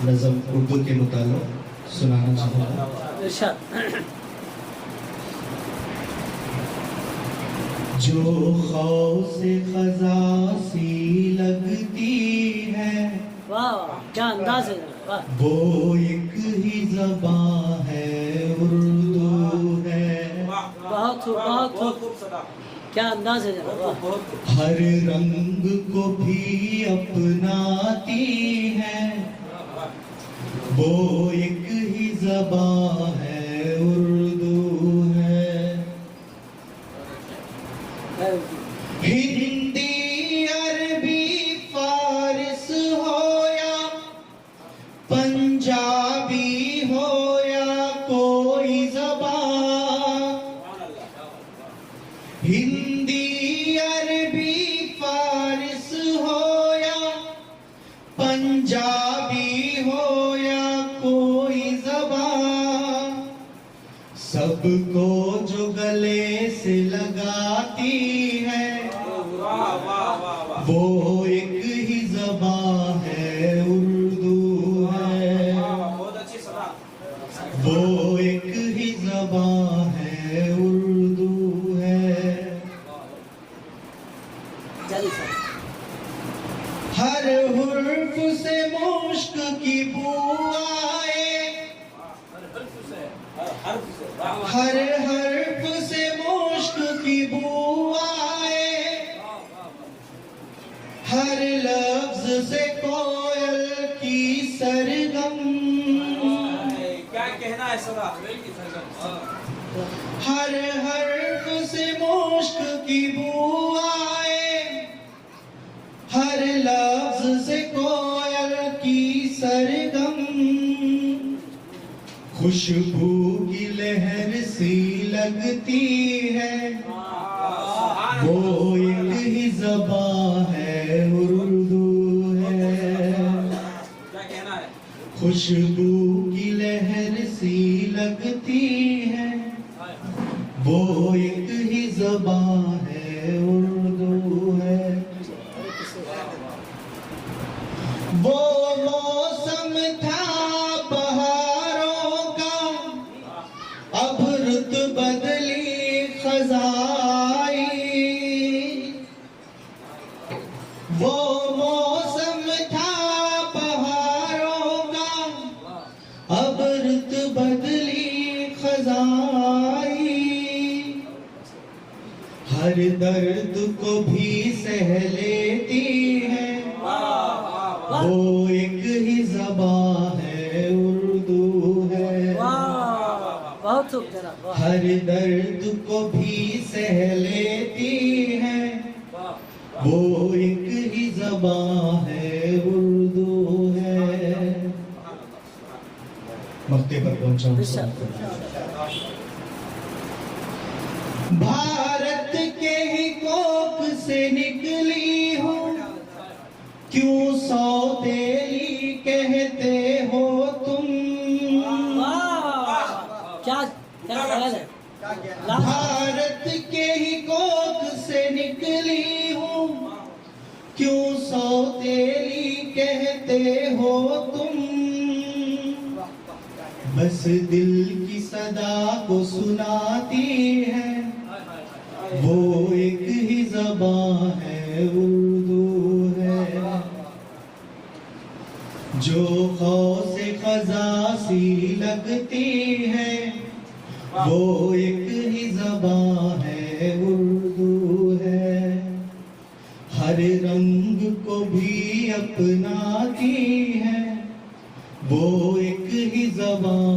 नज़म उर्दू के मुतालिक सुनाना चाहूँगा। जो खौफ से खजा सी लगती है, वाह क्या अंदाज है, वाह वो एक ही ज़बान है, उर्दू है। बहुत खूब क्या अंदाज है जनाब, वाह। हर रंग को भी अपनाती है, वो एक ही ज़बान है, उर्दू है। हिंदी अरबी फारिस हो या पंजाबी हो या कोई ज़बान, हिंदी अरबी फारिस हो या पंजाबी हो या कोई ज़बान, सबको जो गले से लगाती है, वो एक ही ज़बान है, उर्दू है। वो एक ही ज़बान है, उर्दू है। हर हुर्फ से मुश्क की बू आए, हर हर्फ से मुश्क की बू आए, हर लफ्ज से कोयल की सरगम, क्या कहना है सदा, हर हर्फ से मुश्क की बू आए, हर लफ्ज से कोयल की सरगम, खुशबू की लहर सी लगती है, वो एक ही ज़बान है, उर्दू है। क्या कहना है, खुशबू की लहर सी लगती है, वो एक ही ज़बान है, उर्दू है। वो मौसम था बहारों का, अब रुत बदली खज़ाई, वो मौसम था बहारों का, अब रुत बदली खज़ाई, हर दर्द को भी सह लेती है, वो एक ही ज़बान है, उर्दू है। बहुत खूब जनाब, वाह। हर दर्द को भी सह लेती है, वो एक ही ज़बान है, उर्दू है। मक्ते पर पहुंचा भारत के ही कोख से निकली हूँ, क्यों सौतेली कहते हो तुम, क्या क्या ख्याल है, भारत के ही कोख से निकली हूँ, क्यों सौतेली कहते हो तुम, बस दिल की सदा को सुनाती है, वो एक ही ज़बान है, उर्दू है। जो खौफ से खजा सी लगती है, वो एक ही ज़बान है, उर्दू है। हर रंग को भी अपनाती है, वो एक ही ज़बान